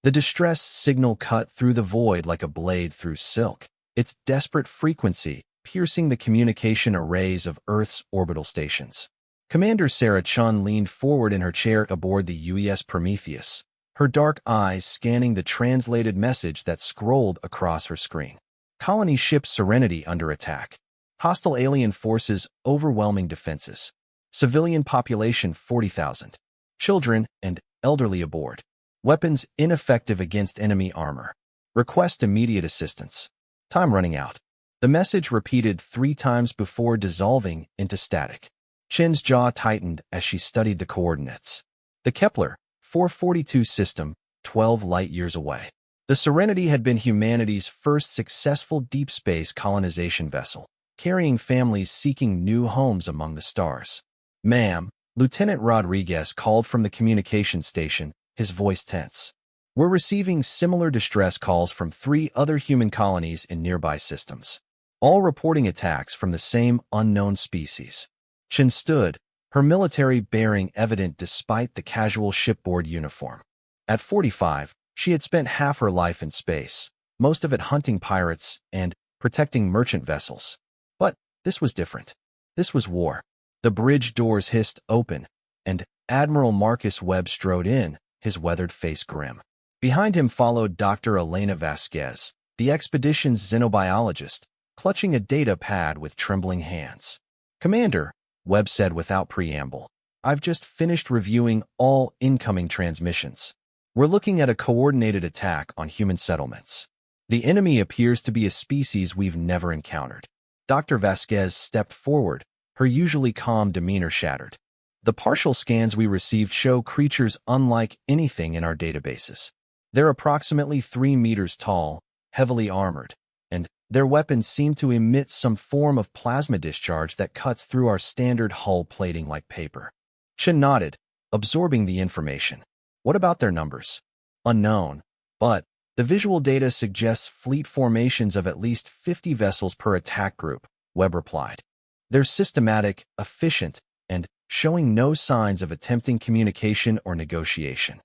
The distress signal cut through the void like a blade through silk, its desperate frequency piercing the communication arrays of Earth's orbital stations. Commander Sarah Chun leaned forward in her chair aboard the UES Prometheus, her dark eyes scanning the translated message that scrolled across her screen. Colony ship Serenity under attack. Hostile alien forces overwhelming defenses. Civilian population 40,000. Children and elderly aboard. Weapons ineffective against enemy armor. Request immediate assistance. Time running out. The message repeated 3 times before dissolving into static. Chin's jaw tightened as she studied the coordinates. The Kepler 442 system, 12 light-years away. The Serenity had been humanity's first successful deep space colonization vessel, carrying families seeking new homes among the stars. "Ma'am," Lieutenant Rodriguez called from the communication station, his voice tense. "We're receiving similar distress calls from 3 other human colonies in nearby systems, all reporting attacks from the same unknown species." Chin stood, her military bearing evident despite the casual shipboard uniform. At 45, she had spent half her life in space, most of it hunting pirates and protecting merchant vessels. But this was different. This was war. The bridge doors hissed open, and Admiral Marcus Webb strode in, his weathered face grim. Behind him followed Dr. Elena Vasquez, the expedition's xenobiologist, clutching a data pad with trembling hands. "Commander," Webb said without preamble, "I've just finished reviewing all incoming transmissions. We're looking at a coordinated attack on human settlements. The enemy appears to be a species we've never encountered." Dr. Vasquez stepped forward, her usually calm demeanor shattered. "The partial scans we received show creatures unlike anything in our databases. They're approximately 3 meters tall, heavily armored, and their weapons seem to emit some form of plasma discharge that cuts through our standard hull plating like paper." Chin nodded, absorbing the information. "What about their numbers?" "Unknown, but the visual data suggests fleet formations of at least 50 vessels per attack group," Webb replied. "They're systematic, efficient, and showing no signs of attempting communication or negotiation."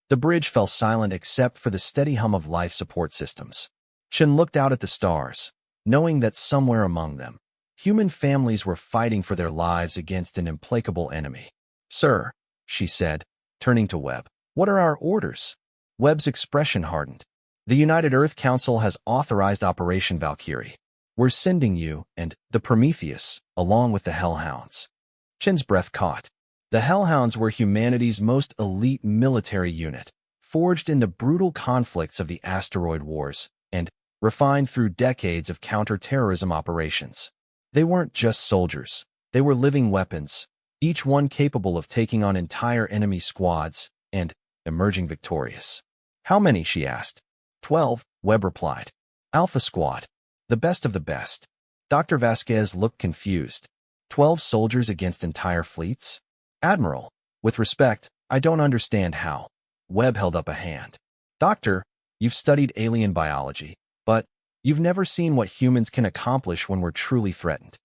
The bridge fell silent except for the steady hum of life support systems. Chin looked out at the stars, knowing that somewhere among them, human families were fighting for their lives against an implacable enemy. "Sir," she said, turning to Webb, "what are our orders?" Webb's expression hardened. "The United Earth Council has authorized Operation Valkyrie. We're sending you and the Prometheus, along with the Hellhounds." Chin's breath caught. The Hellhounds were humanity's most elite military unit, forged in the brutal conflicts of the asteroid wars, and refined through decades of counter-terrorism operations. They weren't just soldiers. They were living weapons, each one capable of taking on entire enemy squads and emerging victorious. "How many?" she asked. 12, Webb replied. "Alpha Squad. The best of the best." Dr. Vasquez looked confused. 12 soldiers against entire fleets? "Admiral, with respect, I don't understand how." Webb held up a hand. "Doctor, you've studied alien biology, but you've never seen what humans can accomplish when we're truly threatened.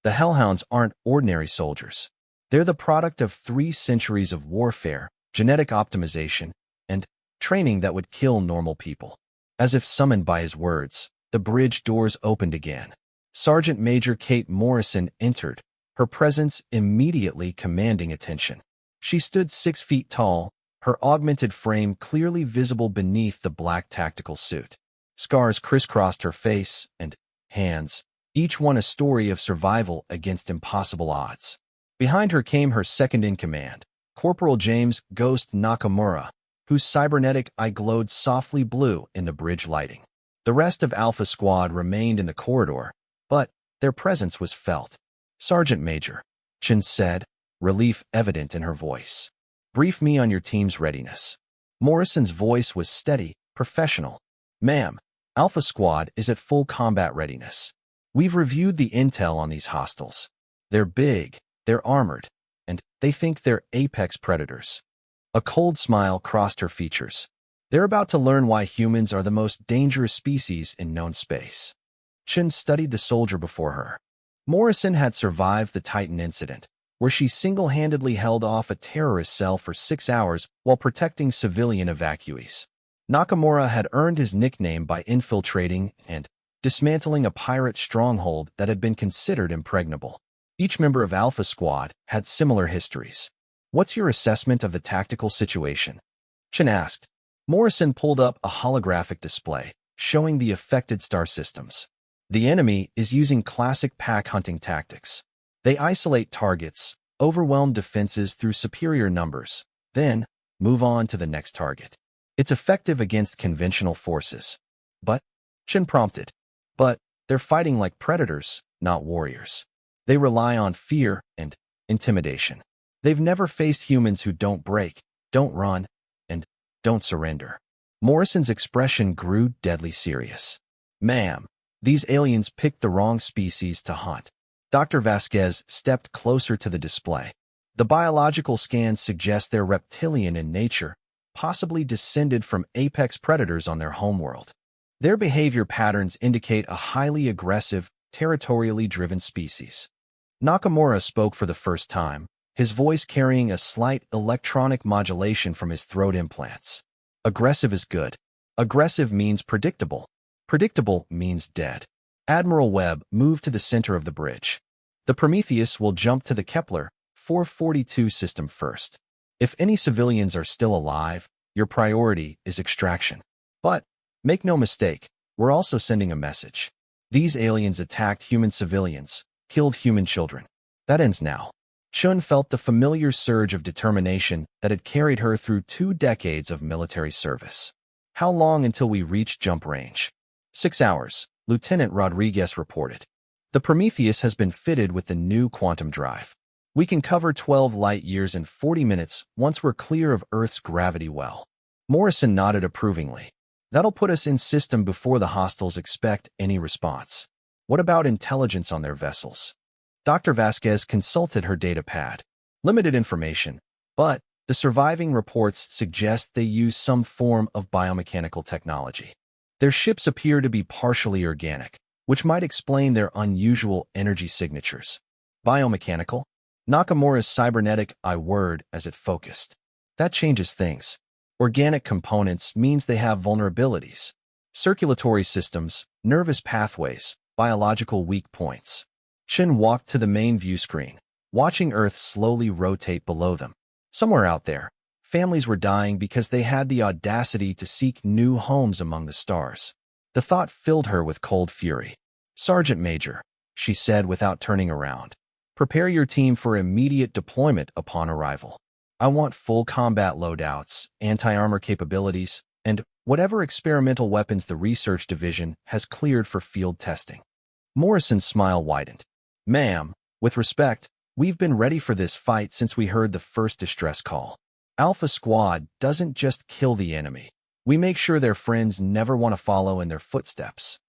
The Hellhounds aren't ordinary soldiers. They're the product of 3 centuries of warfare, genetic optimization, and training that would kill normal people." As if summoned by his words, the bridge doors opened again. Sergeant Major Kate Morrison entered, her presence immediately commanding attention. She stood 6 feet tall, her augmented frame clearly visible beneath the black tactical suit. Scars crisscrossed her face and hands, each one a story of survival against impossible odds. Behind her came her second-in-command, Corporal James "Ghost" Nakamura, whose cybernetic eye glowed softly blue in the bridge lighting. The rest of Alpha Squad remained in the corridor, but their presence was felt. "Sergeant Major," Chin said, relief evident in her voice. "Brief me on your team's readiness." Morrison's voice was steady, professional. "Ma'am, Alpha Squad is at full combat readiness. We've reviewed the intel on these hostiles. They're big, they're armored, and they think they're apex predators." A cold smile crossed her features. "They're about to learn why humans are the most dangerous species in known space." Chin studied the soldier before her. Morrison had survived the Titan incident, where she single-handedly held off a terrorist cell for 6 hours while protecting civilian evacuees. Nakamura had earned his nickname by infiltrating and dismantling a pirate stronghold that had been considered impregnable. Each member of Alpha Squad had similar histories. "What's your assessment of the tactical situation?" Chen asked. Morrison pulled up a holographic display, showing the affected star systems. "The enemy is using classic pack hunting tactics. They isolate targets, overwhelm defenses through superior numbers, then move on to the next target. It's effective against conventional forces." "But," Chen prompted, "but they're fighting like predators, not warriors. They rely on fear and intimidation. They've never faced humans who don't break, don't run, and don't surrender." Morrison's expression grew deadly serious. "Ma'am, these aliens picked the wrong species to hunt." Dr. Vasquez stepped closer to the display. "The biological scans suggest they're reptilian in nature, possibly descended from apex predators on their homeworld. Their behavior patterns indicate a highly aggressive, territorially driven species." Nakamura spoke for the first time, his voice carrying a slight electronic modulation from his throat implants. "Aggressive is good. Aggressive means predictable. Predictable means dead." Admiral Webb moved to the center of the bridge. "The Prometheus will jump to the Kepler 442 system first. If any civilians are still alive, your priority is extraction. But make no mistake, we're also sending a message. These aliens attacked human civilians, killed human children. That ends now." Chun felt the familiar surge of determination that had carried her through 2 decades of military service. "How long until we reach jump range?" 6 hours, Lieutenant Rodriguez reported. "The Prometheus has been fitted with the new quantum drive. We can cover 12 light years in 40 minutes once we're clear of Earth's gravity well." Morrison nodded approvingly. "That'll put us in system before the hostiles expect any response." "What about intelligence on their vessels?" Dr. Vasquez consulted her data pad. "Limited information, but the surviving reports suggest they use some form of biomechanical technology. Their ships appear to be partially organic, which might explain their unusual energy signatures." "Biomechanical?" Nakamura's cybernetic I word as it focused. "That changes things. Organic components means they have vulnerabilities. Circulatory systems, nervous pathways, biological weak points." Chen walked to the main view screen, watching Earth slowly rotate below them. Somewhere out there, families were dying because they had the audacity to seek new homes among the stars. The thought filled her with cold fury. "Sergeant Major," she said without turning around, "prepare your team for immediate deployment upon arrival. I want full combat loadouts, anti-armor capabilities, and whatever experimental weapons the research division has cleared for field testing." Morrison's smile widened. "Ma'am, with respect, we've been ready for this fight since we heard the first distress call. Alpha Squad doesn't just kill the enemy. We make sure their friends never want to follow in their footsteps."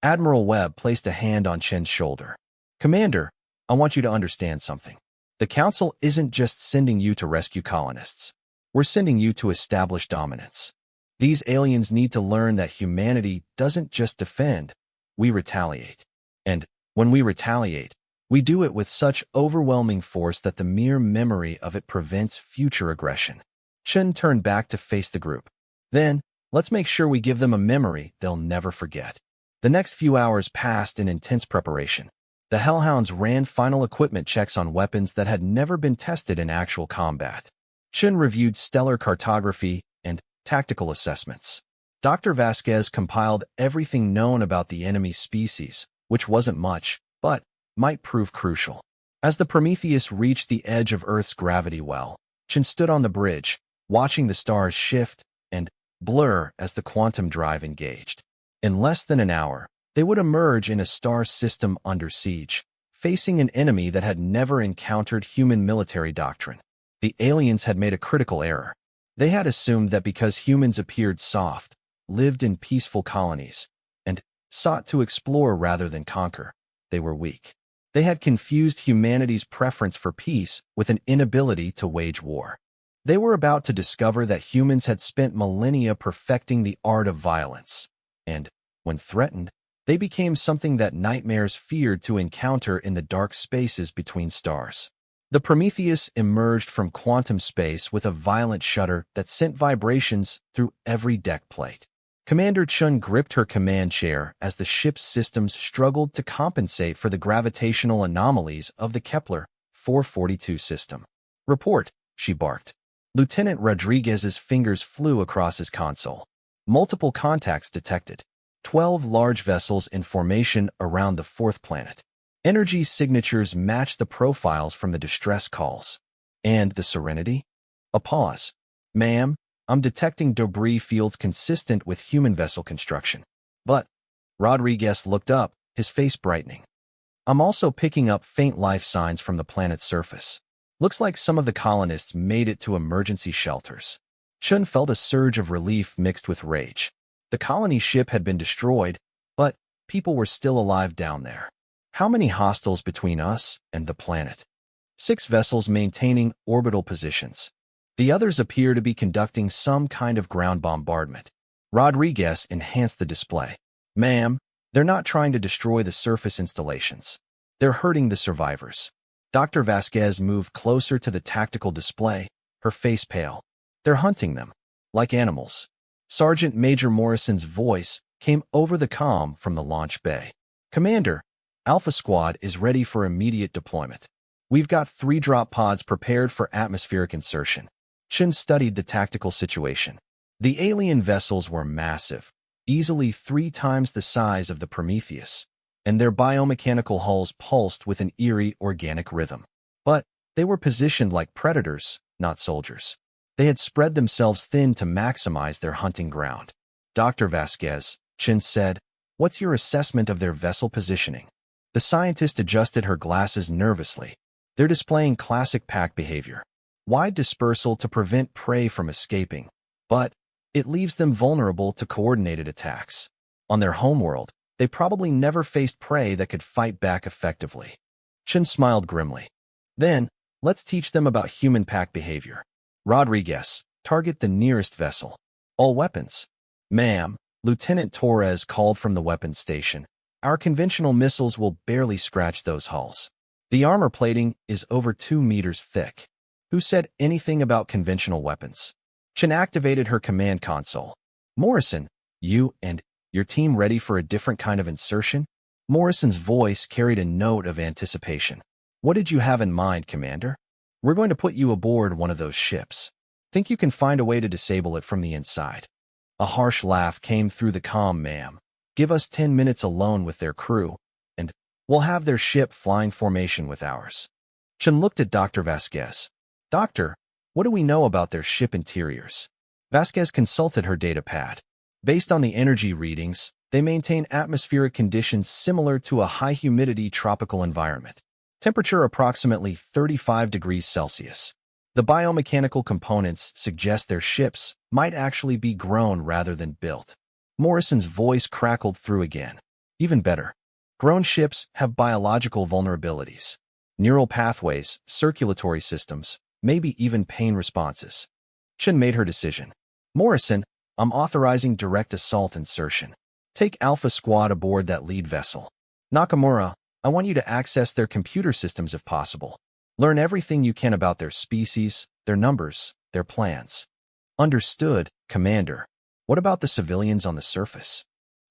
Admiral Webb placed a hand on Chen's shoulder. "Commander, I want you to understand something. The Council isn't just sending you to rescue colonists. We're sending you to establish dominance. These aliens need to learn that humanity doesn't just defend, we retaliate. And when we retaliate, we do it with such overwhelming force that the mere memory of it prevents future aggression." Chen turned back to face the group. "Then, let's make sure we give them a memory they'll never forget." The next few hours passed in intense preparation. The Hellhounds ran final equipment checks on weapons that had never been tested in actual combat. Chen reviewed stellar cartography and tactical assessments. Dr. Vasquez compiled everything known about the enemy species, which wasn't much, but might prove crucial. As the Prometheus reached the edge of Earth's gravity well, Chen stood on the bridge, watching the stars shift and blur as the quantum drive engaged. In less than an hour, they would emerge in a star system under siege, facing an enemy that had never encountered human military doctrine. The aliens had made a critical error. They had assumed that because humans appeared soft, lived in peaceful colonies, and sought to explore rather than conquer, they were weak. They had confused humanity's preference for peace with an inability to wage war. They were about to discover that humans had spent millennia perfecting the art of violence, and, when threatened, they became something that nightmares feared to encounter in the dark spaces between stars. The Prometheus emerged from quantum space with a violent shudder that sent vibrations through every deck plate. Commander Chun gripped her command chair as the ship's systems struggled to compensate for the gravitational anomalies of the Kepler 442 system. "Report," she barked. Lieutenant Rodriguez's fingers flew across his console. Multiple contacts detected. 12 large vessels in formation around the fourth planet. Energy signatures matched the profiles from the distress calls. And the Serenity? A pause. "Ma'am, I'm detecting debris fields consistent with human vessel construction." "But," Rodriguez looked up, his face brightening. "I'm also picking up faint life signs from the planet's surface. Looks like some of the colonists made it to emergency shelters." Chun felt a surge of relief mixed with rage. The colony ship had been destroyed, but people were still alive down there. How many hostiles between us and the planet? 6 vessels maintaining orbital positions. The others appear to be conducting some kind of ground bombardment. Rodriguez enhanced the display. "Ma'am, they're not trying to destroy the surface installations. They're hurting the survivors." Dr. Vasquez moved closer to the tactical display, her face pale. "They're hunting them, like animals." Sergeant Major Morrison's voice came over the comm from the launch bay. "Commander, Alpha Squad is ready for immediate deployment. We've got 3 drop pods prepared for atmospheric insertion." Chun studied the tactical situation. The alien vessels were massive, easily 3 times the size of the Prometheus, and their biomechanical hulls pulsed with an eerie organic rhythm. But they were positioned like predators, not soldiers. They had spread themselves thin to maximize their hunting ground. "Dr. Vasquez," Chun said, "what's your assessment of their vessel positioning?" The scientist adjusted her glasses nervously. "They're displaying classic pack behavior. Wide dispersal to prevent prey from escaping, but it leaves them vulnerable to coordinated attacks. On their homeworld, they probably never faced prey that could fight back effectively." Chun smiled grimly. "Then, let's teach them about human pack behavior. Rodriguez, target the nearest vessel. All weapons." "Ma'am," Lieutenant Torres called from the weapons station, "our conventional missiles will barely scratch those hulls. The armor plating is over 2 meters thick." "Who said anything about conventional weapons?" Chun activated her command console. "Morrison, you and your team ready for a different kind of insertion?" Morrison's voice carried a note of anticipation. "What did you have in mind, Commander?" "We're going to put you aboard one of those ships. Think you can find a way to disable it from the inside?" A harsh laugh came through the comm. "Ma'am, give us 10 minutes alone with their crew, and we'll have their ship flying formation with ours." Chun looked at Dr. Vasquez. "Doctor, what do we know about their ship interiors?" Vasquez consulted her data pad. Based on the energy readings, they maintain atmospheric conditions similar to a high-humidity tropical environment. Temperature approximately 35 degrees Celsius. The biomechanical components suggest their ships might actually be grown rather than built. Morrison's voice crackled through again. "Even better. Grown ships have biological vulnerabilities. Neural pathways, circulatory systems, maybe even pain responses." Chun made her decision. "Morrison, I'm authorizing direct assault insertion. Take Alpha Squad aboard that lead vessel. Nakamura, I want you to access their computer systems if possible. Learn everything you can about their species, their numbers, their plans." "Understood, Commander. What about the civilians on the surface?"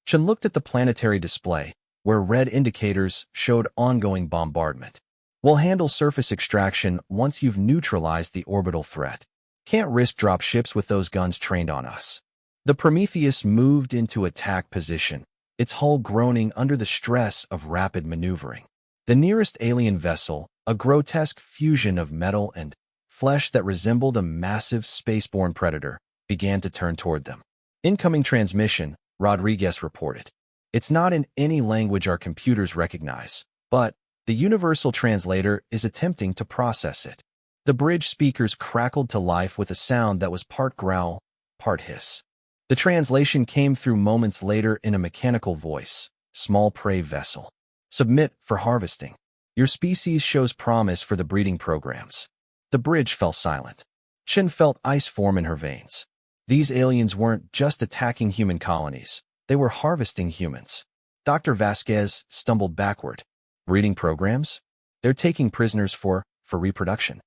Chun looked at the planetary display, where red indicators showed ongoing bombardment. "We'll handle surface extraction once you've neutralized the orbital threat. Can't risk drop ships with those guns trained on us." The Prometheus moved into attack position, its hull groaning under the stress of rapid maneuvering. The nearest alien vessel, a grotesque fusion of metal and flesh that resembled a massive spaceborne predator, began to turn toward them. "Incoming transmission," Rodriguez reported. "It's not in any language our computers recognize, but the universal translator is attempting to process it." The bridge speakers crackled to life with a sound that was part growl, part hiss. The translation came through moments later in a mechanical voice. "Small prey vessel. Submit for harvesting. Your species shows promise for the breeding programs." The bridge fell silent. Chun felt ice form in her veins. These aliens weren't just attacking human colonies. They were harvesting humans. Dr. Vasquez stumbled backward. "Breeding programs? They're taking prisoners for for reproduction.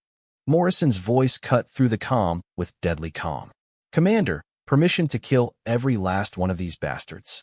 Morrison's voice cut through the calm with deadly calm. "Commander, permission to kill every last one of these bastards."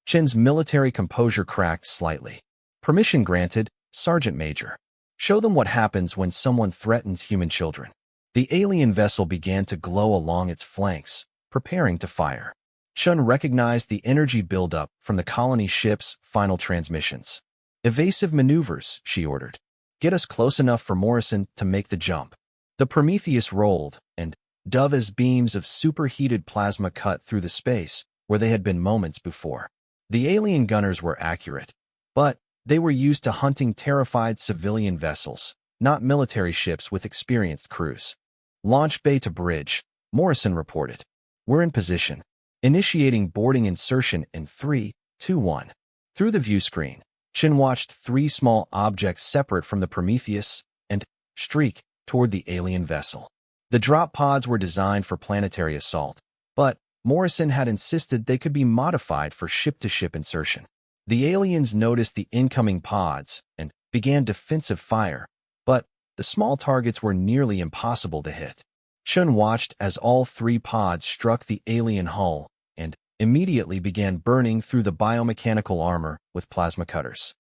Chen's military composure cracked slightly. "Permission granted, Sergeant Major. Show them what happens when someone threatens human children." The alien vessel began to glow along its flanks, preparing to fire. Chen recognized the energy buildup from the colony ship's final transmissions. "Evasive maneuvers," she ordered. "Get us close enough for Morrison to make the jump." The Prometheus rolled, and dove as beams of superheated plasma cut through the space where they had been moments before. The alien gunners were accurate, but they were used to hunting terrified civilian vessels, not military ships with experienced crews. "Launch bay to bridge," Morrison reported. "We're in position. Initiating boarding insertion in 3, 2, 1. Through the view screen, Chen watched 3 small objects separate from the Prometheus and streak toward the alien vessel. The drop pods were designed for planetary assault, but Morrison had insisted they could be modified for ship-to-ship insertion. The aliens noticed the incoming pods and began defensive fire, but the small targets were nearly impossible to hit. Chen watched as all 3 pods struck the alien hull and immediately began burning through the biomechanical armor with plasma cutters.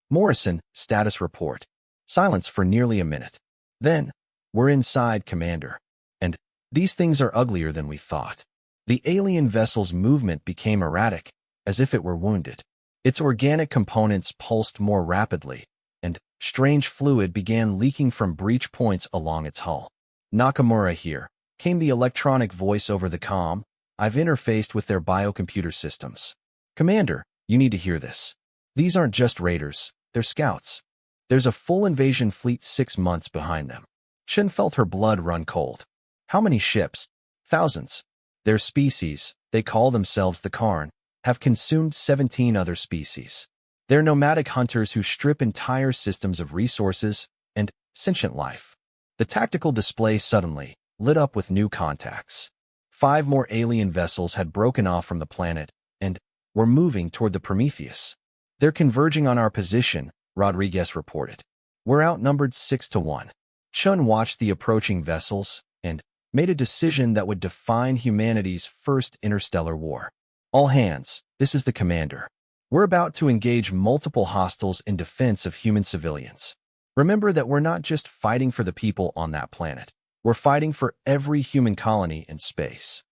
"Morrison, status report." Silence for nearly a minute. Then, "We're inside, Commander. And these things are uglier than we thought." The alien vessel's movement became erratic, as if it were wounded. Its organic components pulsed more rapidly, and strange fluid began leaking from breach points along its hull. "Nakamura here," came the electronic voice over the comm. "I've interfaced with their biocomputer systems. Commander, you need to hear this. These aren't just raiders, they're scouts. There's a full invasion fleet 6 months behind them." Chen felt her blood run cold. "How many ships?" "Thousands. Their species, they call themselves the Karn, have consumed 17 other species. They're nomadic hunters who strip entire systems of resources and sentient life." The tactical display suddenly lit up with new contacts. 5 more alien vessels had broken off from the planet and were moving toward the Prometheus. "They're converging on our position," Rodriguez reported. "We're outnumbered 6 to 1. Chun watched the approaching vessels and made a decision that would define humanity's first interstellar war. "All hands, this is the commander. We're about to engage multiple hostiles in defense of human civilians. Remember that we're not just fighting for the people on that planet. We're fighting for every human colony in space."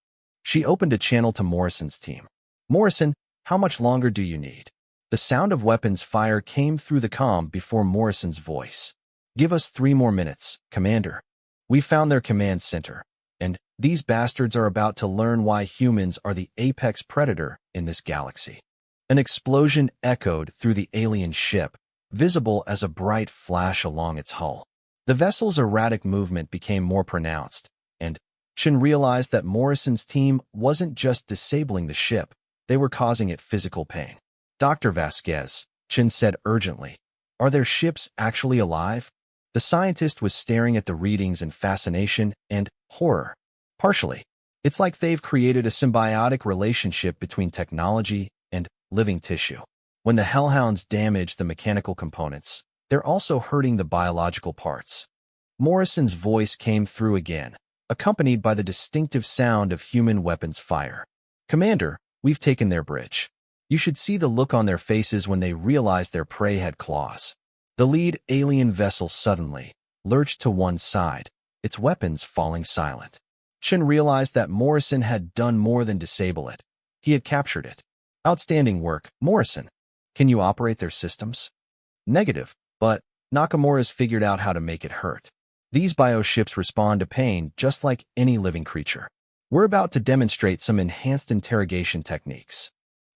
She opened a channel to Morrison's team. "Morrison, how much longer do you need?" The sound of weapons fire came through the comm before Morrison's voice. "Give us 3 more minutes, Commander. We found their command center, and these bastards are about to learn why humans are the apex predator in this galaxy." An explosion echoed through the alien ship, visible as a bright flash along its hull. The vessel's erratic movement became more pronounced, and Chen realized that Morrison's team wasn't just disabling the ship, they were causing it physical pain. "Dr. Vasquez," Chen said urgently, "are their ships actually alive?" The scientist was staring at the readings in fascination and horror. "Partially. It's like they've created a symbiotic relationship between technology and living tissue. When the hellhounds damage the mechanical components, they're also hurting the biological parts." Morrison's voice came through again, accompanied by the distinctive sound of human weapons fire. "Commander, we've taken their bridge. You should see the look on their faces when they realized their prey had claws." The lead alien vessel suddenly lurched to one side, its weapons falling silent. Chen realized that Morrison had done more than disable it. He had captured it. "Outstanding work, Morrison. Can you operate their systems?" "Negative, but Nakamura's figured out how to make it hurt. These bioships respond to pain just like any living creature. We're about to demonstrate some enhanced interrogation techniques."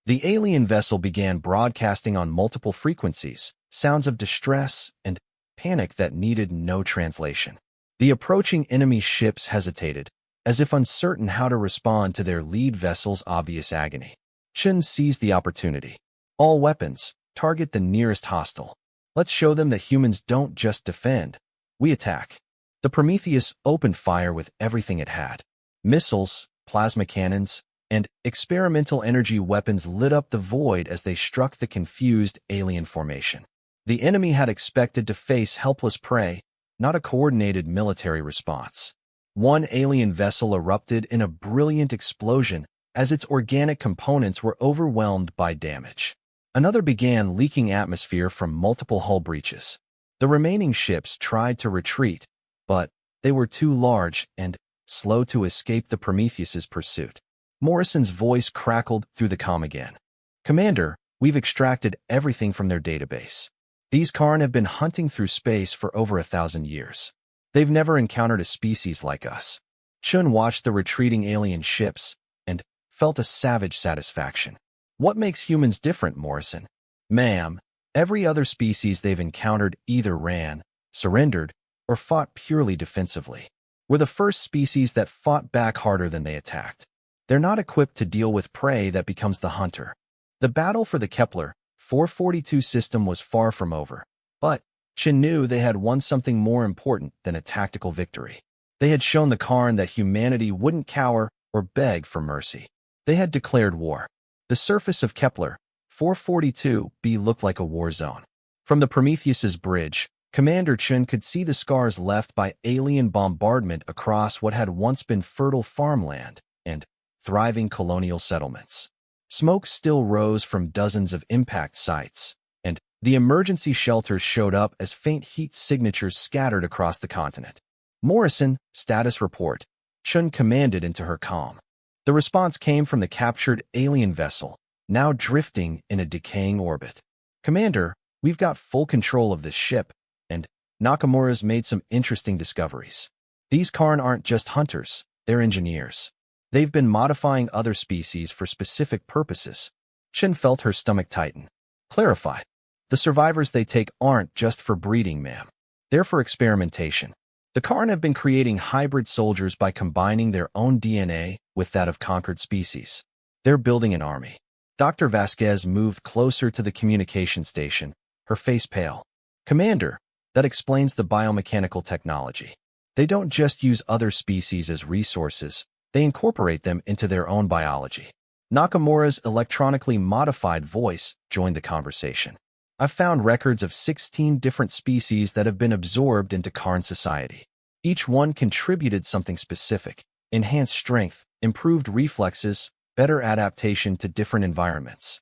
The alien vessel began broadcasting on multiple frequencies, sounds of distress and panic that needed no translation. The approaching enemy ships hesitated, as if uncertain how to respond to their lead vessel's obvious agony. Chen seized the opportunity. "All weapons, target the nearest hostile. Let's show them that humans don't just defend, we attack." The Prometheus opened fire with everything it had. Missiles, plasma cannons, and experimental energy weapons lit up the void as they struck the confused alien formation. The enemy had expected to face helpless prey, not a coordinated military response. One alien vessel erupted in a brilliant explosion as its organic components were overwhelmed by damage. Another began leaking atmosphere from multiple hull breaches. The remaining ships tried to retreat, but they were too large and slow to escape the Prometheus's pursuit. Morrison's voice crackled through the comm again. "Commander, we've extracted everything from their database. These Karn have been hunting through space for over 1,000 years. They've never encountered a species like us." Chun watched the retreating alien ships and felt a savage satisfaction. "What makes humans different, Morrison?" "Ma'am, every other species they've encountered either ran, surrendered, or fought purely defensively. We're the first species that fought back harder than they attacked. They're not equipped to deal with prey that becomes the hunter." The battle for the Kepler 442 system was far from over, but Chin knew they had won something more important than a tactical victory. They had shown the Karn that humanity wouldn't cower or beg for mercy. They had declared war. The surface of Kepler 442b looked like a war zone. From the Prometheus's bridge, Commander Chun could see the scars left by alien bombardment across what had once been fertile farmland and thriving colonial settlements. Smoke still rose from dozens of impact sites, and the emergency shelters showed up as faint heat signatures scattered across the continent. "Morrison, status report," Chun commanded into her comm. The response came from the captured alien vessel, now drifting in a decaying orbit. "Commander, we've got full control of this ship, and Nakamura's made some interesting discoveries. These Karn aren't just hunters, they're engineers. They've been modifying other species for specific purposes." Chin felt her stomach tighten. "Clarify. The survivors they take aren't just for breeding, ma'am. They're for experimentation. The Karn have been creating hybrid soldiers by combining their own DNA with that of conquered species. They're building an army." Dr. Vasquez moved closer to the communication station, her face pale. "Commander, that explains the biomechanical technology. They don't just use other species as resources, they incorporate them into their own biology." Nakamura's electronically modified voice joined the conversation. "I've found records of 16 different species that have been absorbed into Karn society. Each one contributed something specific: enhanced strength, improved reflexes, better adaptation to different environments."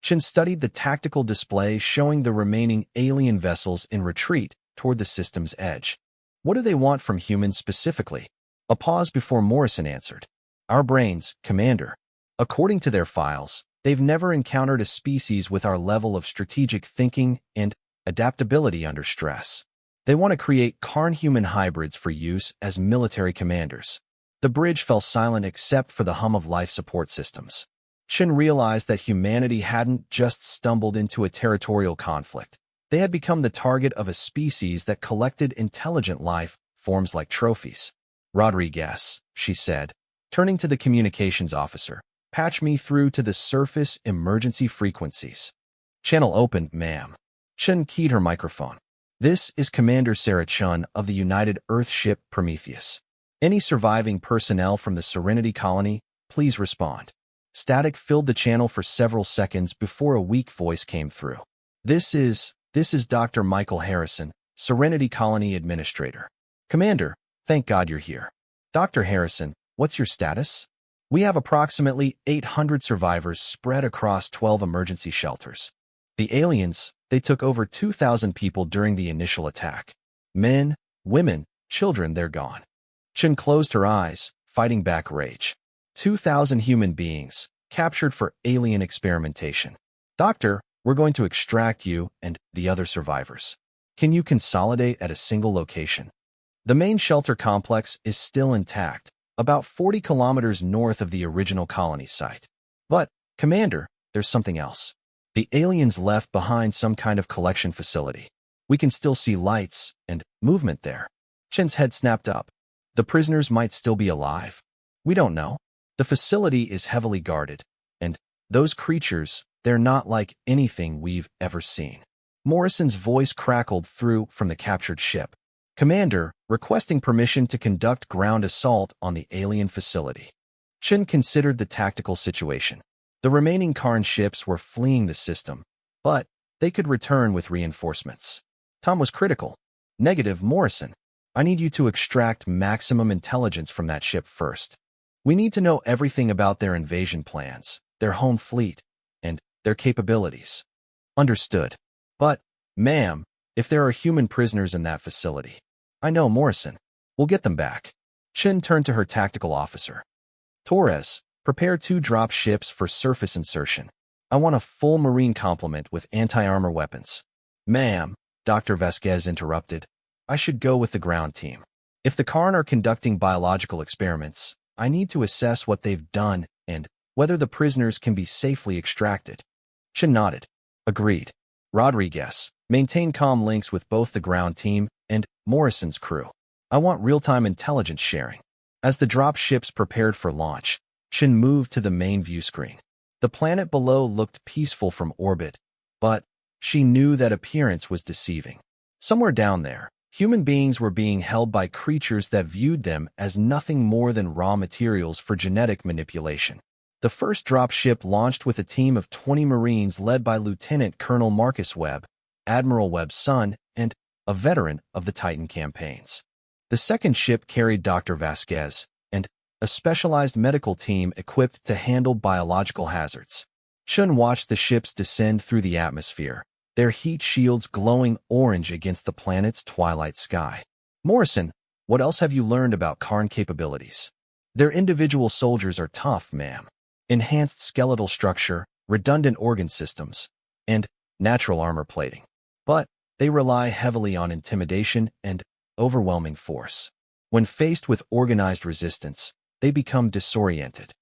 Chin studied the tactical display showing the remaining alien vessels in retreat toward the system's edge. "What do they want from humans specifically?" A pause before Morrison answered. "Our brains, Commander. According to their files, they've never encountered a species with our level of strategic thinking and adaptability under stress. They want to create Karn-human hybrids for use as military commanders." The bridge fell silent except for the hum of life support systems. Chin realized that humanity hadn't just stumbled into a territorial conflict. They had become the target of a species that collected intelligent life forms like trophies. "Rodriguez," she said, turning to the communications officer, "patch me through to the surface emergency frequencies." "Channel opened, ma'am." Chen keyed her microphone. "This is Commander Sarah Chun of the United Earth ship Prometheus. Any surviving personnel from the Serenity colony, please respond." Static filled the channel for several seconds before a weak voice came through. This is Dr. Michael Harrison, Serenity Colony Administrator." "Commander, thank God you're here." "Dr. Harrison, what's your status?" "We have approximately 800 survivors spread across 12 emergency shelters. The aliens, they took over 2,000 people during the initial attack. Men, women, children, they're gone." Chin closed her eyes, fighting back rage. 2,000 human beings, captured for alien experimentation. "Doctor, we're going to extract you and the other survivors. Can you consolidate at a single location?" The main shelter complex is still intact, about 40 kilometers north of the original colony site. "But, Commander, there's something else. The aliens left behind some kind of collection facility. We can still see lights and movement there." Chin's head snapped up. "The prisoners might still be alive. We don't know. The facility is heavily guarded, and those creatures, they're not like anything we've ever seen." Morrison's voice crackled through from the captured ship. "Commander, requesting permission to conduct ground assault on the alien facility." Chin considered the tactical situation. The remaining Karn ships were fleeing the system, but they could return with reinforcements. Tom was critical. "Negative, Morrison. I need you to extract maximum intelligence from that ship first. We need to know everything about their invasion plans, their home fleet, and their capabilities. Understood. But, ma'am, if there are human prisoners in that facility, I know, Morrison. We'll get them back. Chin turned to her tactical officer. Torres, prepare 2 drop ships for surface insertion. I want a full Marine complement with anti-armor weapons. Ma'am, Dr. Vasquez interrupted. I should go with the ground team. If the Karn are conducting biological experiments, I need to assess what they've done and whether the prisoners can be safely extracted. Chin nodded. Agreed. Rodriguez, maintain comm links with both the ground team and Morrison's crew. I want real-time intelligence sharing. As the drop ships prepared for launch, Chin moved to the main view screen. The planet below looked peaceful from orbit, but she knew that appearance was deceiving. Somewhere down there, human beings were being held by creatures that viewed them as nothing more than raw materials for genetic manipulation. The first drop ship launched with a team of 20 Marines led by Lieutenant Colonel Marcus Webb, Admiral Webb's son, and a veteran of the Titan campaigns. The second ship carried Dr. Vasquez and a specialized medical team equipped to handle biological hazards. Chun watched the ships descend through the atmosphere, their heat shields glowing orange against the planet's twilight sky. Morrison, what else have you learned about Karn capabilities? Their individual soldiers are tough, ma'am. Enhanced skeletal structure, redundant organ systems, and natural armor plating. But they rely heavily on intimidation and overwhelming force. When faced with organized resistance, they become disoriented.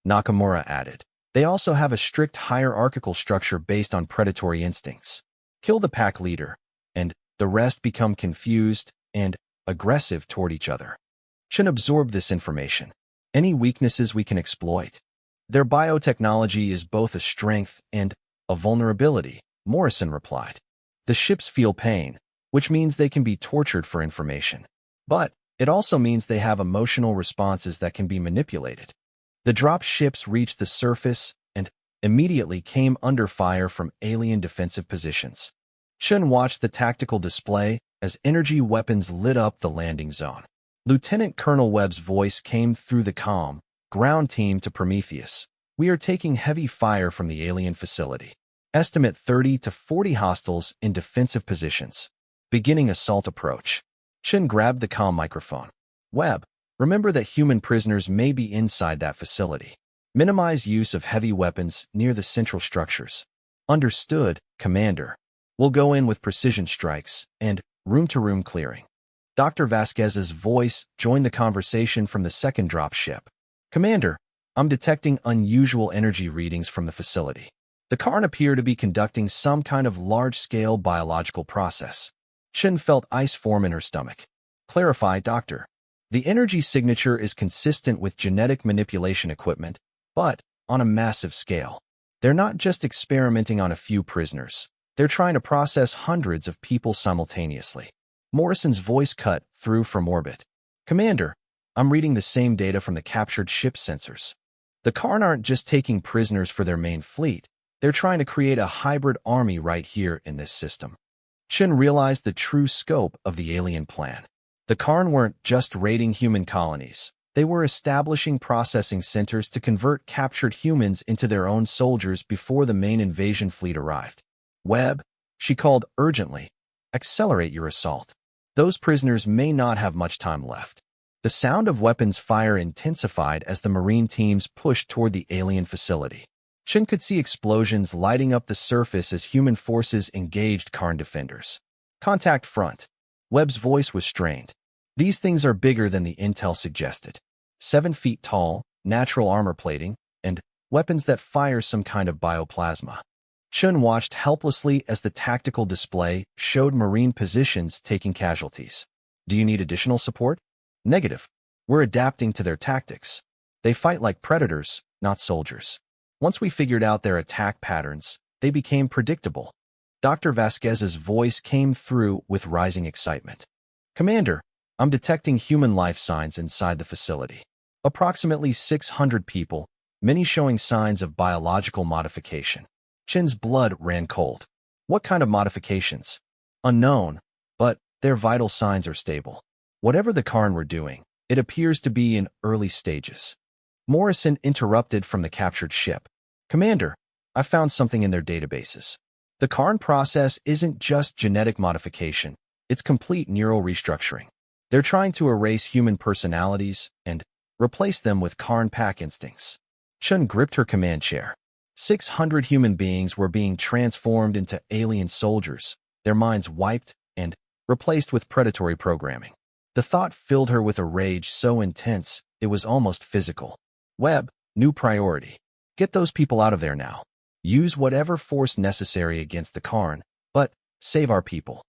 Nakamura added. They also have a strict hierarchical structure based on predatory instincts. Kill the pack leader, and the rest become confused and aggressive toward each other. Chin absorbed this information. Any weaknesses we can exploit? Their biotechnology is both a strength and a vulnerability, Morrison replied. The ships feel pain, which means they can be tortured for information. But it also means they have emotional responses that can be manipulated. The drop ships reached the surface and immediately came under fire from alien defensive positions. Chun watched the tactical display as energy weapons lit up the landing zone. Lieutenant Colonel Webb's voice came through the comm. Ground team to Prometheus. We are taking heavy fire from the alien facility. Estimate 30 to 40 hostiles in defensive positions. Beginning assault approach. Chin grabbed the comm microphone. Webb, remember that human prisoners may be inside that facility. Minimize use of heavy weapons near the central structures. Understood, Commander. We'll go in with precision strikes and room-to-room clearing. Dr. Vasquez's voice joined the conversation from the second drop ship. Commander, I'm detecting unusual energy readings from the facility. The Karn appear to be conducting some kind of large-scale biological process. Chin felt ice form in her stomach. Clarify, Doctor. The energy signature is consistent with genetic manipulation equipment, but on a massive scale. They're not just experimenting on a few prisoners. They're trying to process hundreds of people simultaneously. Morrison's voice cut through from orbit. Commander, I'm reading the same data from the captured ship sensors. The Karn aren't just taking prisoners for their main fleet. They're trying to create a hybrid army right here in this system. Chin realized the true scope of the alien plan. The Karn weren't just raiding human colonies. They were establishing processing centers to convert captured humans into their own soldiers before the main invasion fleet arrived. Webb, she called urgently, accelerate your assault. Those prisoners may not have much time left. The sound of weapons fire intensified as the Marine teams pushed toward the alien facility. Chin could see explosions lighting up the surface as human forces engaged Karn defenders. Contact front. Webb's voice was strained. These things are bigger than the intel suggested. 7 feet tall, natural armor plating, and weapons that fire some kind of bioplasma. Chun watched helplessly as the tactical display showed Marine positions taking casualties. Do you need additional support? Negative. We're adapting to their tactics. They fight like predators, not soldiers. Once we figured out their attack patterns, they became predictable. Dr. Vasquez's voice came through with rising excitement. Commander, I'm detecting human life signs inside the facility. Approximately 600 people, many showing signs of biological modification. Chin's blood ran cold. What kind of modifications? Unknown, but their vital signs are stable. Whatever the Karn were doing, it appears to be in early stages. Morrison interrupted from the captured ship. Commander, I found something in their databases. The Karn process isn't just genetic modification, it's complete neural restructuring. They're trying to erase human personalities and replace them with Karn pack instincts. Chun gripped her command chair. 600 human beings were being transformed into alien soldiers, their minds wiped and replaced with predatory programming. The thought filled her with a rage so intense it was almost physical. Webb, new priority. Get those people out of there now. Use whatever force necessary against the Karn, but save our people.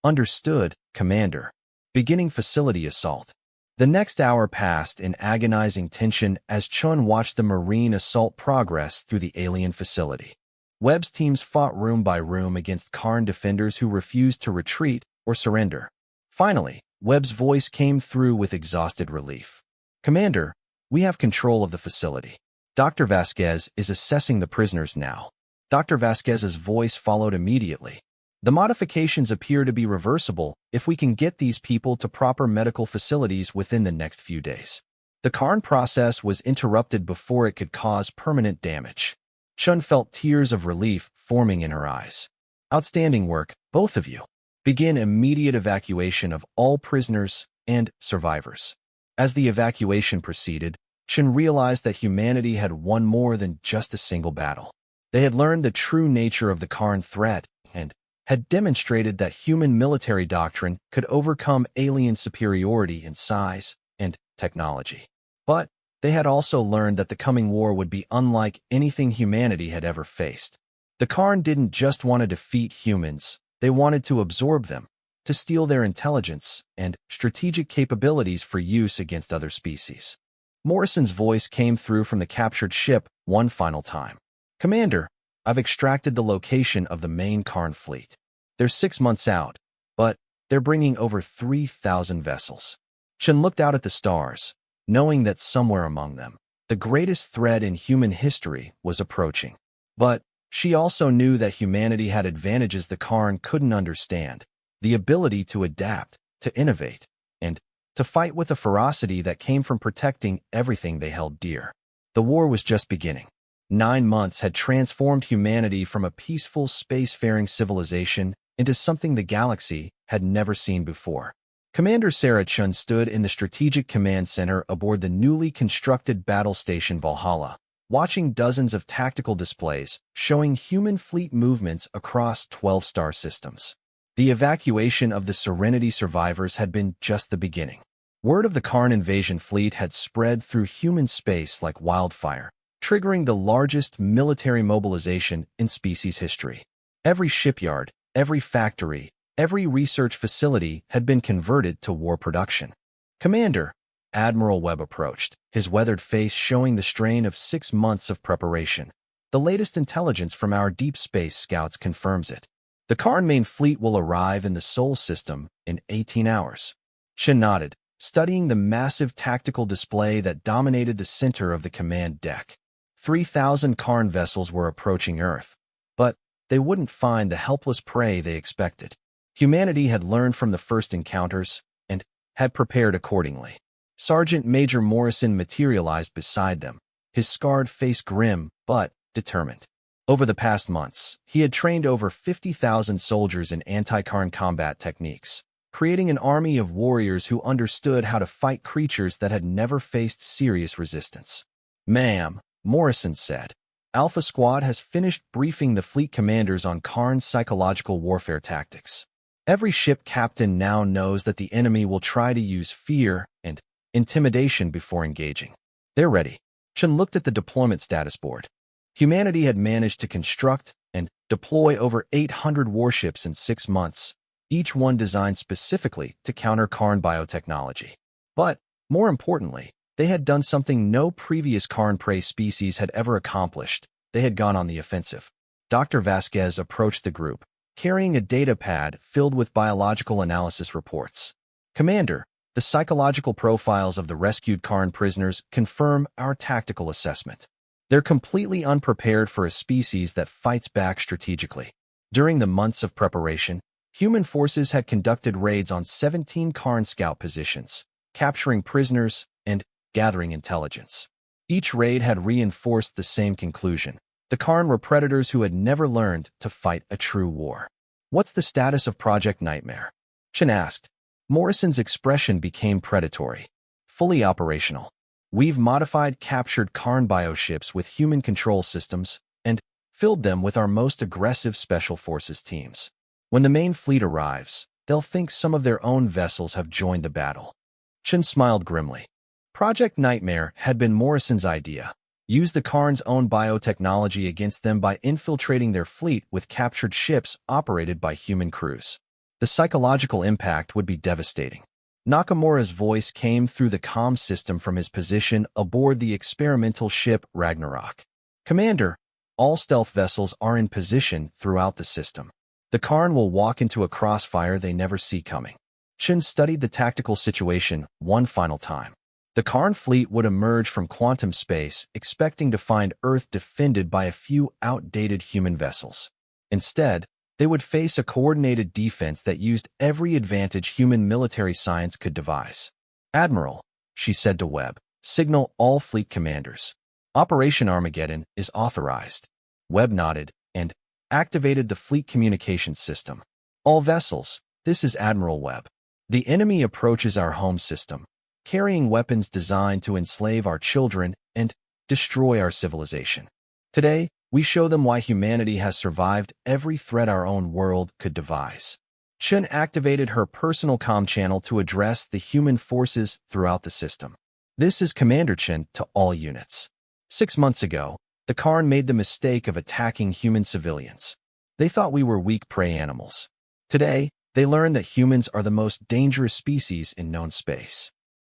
Understood, Commander. Beginning facility assault. The next hour passed in agonizing tension as Chun watched the Marine assault progress through the alien facility. Webb's teams fought room by room against Karn defenders who refused to retreat or surrender. Finally, Webb's voice came through with exhausted relief. Commander, we have control of the facility. Dr. Vasquez is assessing the prisoners now. Dr. Vasquez's voice followed immediately. The modifications appear to be reversible if we can get these people to proper medical facilities within the next few days. The Karn process was interrupted before it could cause permanent damage. Chun felt tears of relief forming in her eyes. Outstanding work, both of you. Begin immediate evacuation of all prisoners and survivors. As the evacuation proceeded, Chun realized that humanity had won more than just a single battle. They had learned the true nature of the Karn threat and had demonstrated that human military doctrine could overcome alien superiority in size and technology. But they had also learned that the coming war would be unlike anything humanity had ever faced. The Karn didn't just want to defeat humans, they wanted to absorb them, to steal their intelligence and strategic capabilities for use against other species. Morrison's voice came through from the captured ship one final time. Commander, I've extracted the location of the main Karn fleet. They're 6 months out, but they're bringing over 3,000 vessels. Chun looked out at the stars, knowing that somewhere among them, the greatest threat in human history was approaching. But she also knew that humanity had advantages the Karn couldn't understand, the ability to adapt, to innovate, and to fight with a ferocity that came from protecting everything they held dear. The war was just beginning. 9 months had transformed humanity from a peaceful spacefaring civilization into something the galaxy had never seen before. Commander Sarah Chun stood in the Strategic Command Center aboard the newly constructed battle station Valhalla, watching dozens of tactical displays showing human fleet movements across 12 star systems. The evacuation of the Serenity survivors had been just the beginning. Word of the Karn invasion fleet had spread through human space like wildfire, triggering the largest military mobilization in species history. Every shipyard, every factory, every research facility had been converted to war production. Commander, Admiral Webb approached, his weathered face showing the strain of 6 months of preparation. The latest intelligence from our deep space scouts confirms it. The Karn main fleet will arrive in the Sol system in 18 hours. Chun nodded, studying the massive tactical display that dominated the center of the command deck. 3,000 Karn vessels were approaching Earth, but they wouldn't find the helpless prey they expected. Humanity had learned from the first encounters and had prepared accordingly. Sergeant Major Morrison materialized beside them, his scarred face grim but determined. Over the past months, he had trained over 50,000 soldiers in anti-Karn combat techniques, creating an army of warriors who understood how to fight creatures that had never faced serious resistance. Ma'am, Morrison said, Alpha Squad has finished briefing the fleet commanders on Karn's psychological warfare tactics. Every ship captain now knows that the enemy will try to use fear and intimidation before engaging. They're ready. Chun looked at the deployment status board. Humanity had managed to construct and deploy over 800 warships in 6 months, each one designed specifically to counter Karn biotechnology. But, more importantly, they had done something no previous Karn prey species had ever accomplished. They had gone on the offensive. Dr. Vasquez approached the group, carrying a data pad filled with biological analysis reports. Commander, the psychological profiles of the rescued Karn prisoners confirm our tactical assessment. They're completely unprepared for a species that fights back strategically. During the months of preparation, Human forces had conducted raids on 17 Karn scout positions, capturing prisoners and gathering intelligence. Each raid had reinforced the same conclusion. The Karn were predators who had never learned to fight a true war. "What's the status of Project Nightmare?" Chen asked. Morrison's expression became predatory. "Fully operational. We've modified captured Karn bioships with human control systems and filled them with our most aggressive special forces teams. When the main fleet arrives, they'll think some of their own vessels have joined the battle." Chen smiled grimly. Project Nightmare had been Morrison's idea. Use the Karn's own biotechnology against them by infiltrating their fleet with captured ships operated by human crews. The psychological impact would be devastating. Nakamura's voice came through the comm system from his position aboard the experimental ship Ragnarok. "Commander, all stealth vessels are in position throughout the system. The Karn will walk into a crossfire they never see coming." Chen studied the tactical situation one final time. The Karn fleet would emerge from quantum space, expecting to find Earth defended by a few outdated human vessels. Instead, they would face a coordinated defense that used every advantage human military science could devise. "Admiral," she said to Webb, "signal all fleet commanders. Operation Armageddon is authorized." Webb nodded and activated the fleet communications system. "All vessels, this is Admiral Webb. The enemy approaches our home system, carrying weapons designed to enslave our children and destroy our civilization. Today, we show them why humanity has survived every threat our own world could devise." Chen activated her personal comm channel to address the human forces throughout the system. "This is Commander Chen to all units. 6 months ago, the Karn made the mistake of attacking human civilians. They thought we were weak prey animals. Today, they learned that humans are the most dangerous species in known space."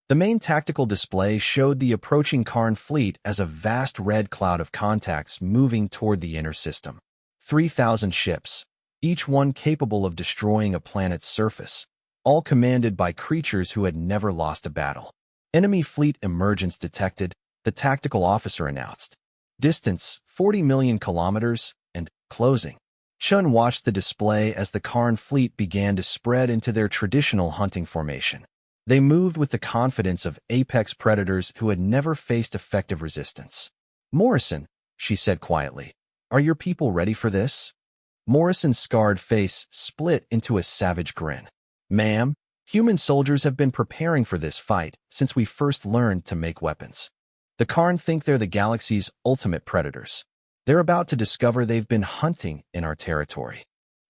The main tactical display showed the approaching Karn fleet as a vast red cloud of contacts moving toward the inner system. 3,000 ships, each one capable of destroying a planet's surface, all commanded by creatures who had never lost a battle. "Enemy fleet emergence detected," the tactical officer announced. "Distance, 40 million kilometers, and closing." Chun watched the display as the Karn fleet began to spread into their traditional hunting formation. They moved with the confidence of apex predators who had never faced effective resistance. "Morrison," she said quietly, "are your people ready for this?" Morrison's scarred face split into a savage grin. "Ma'am, human soldiers have been preparing for this fight since we first learned to make weapons. The Karn think they're the galaxy's ultimate predators. They're about to discover they've been hunting in our territory."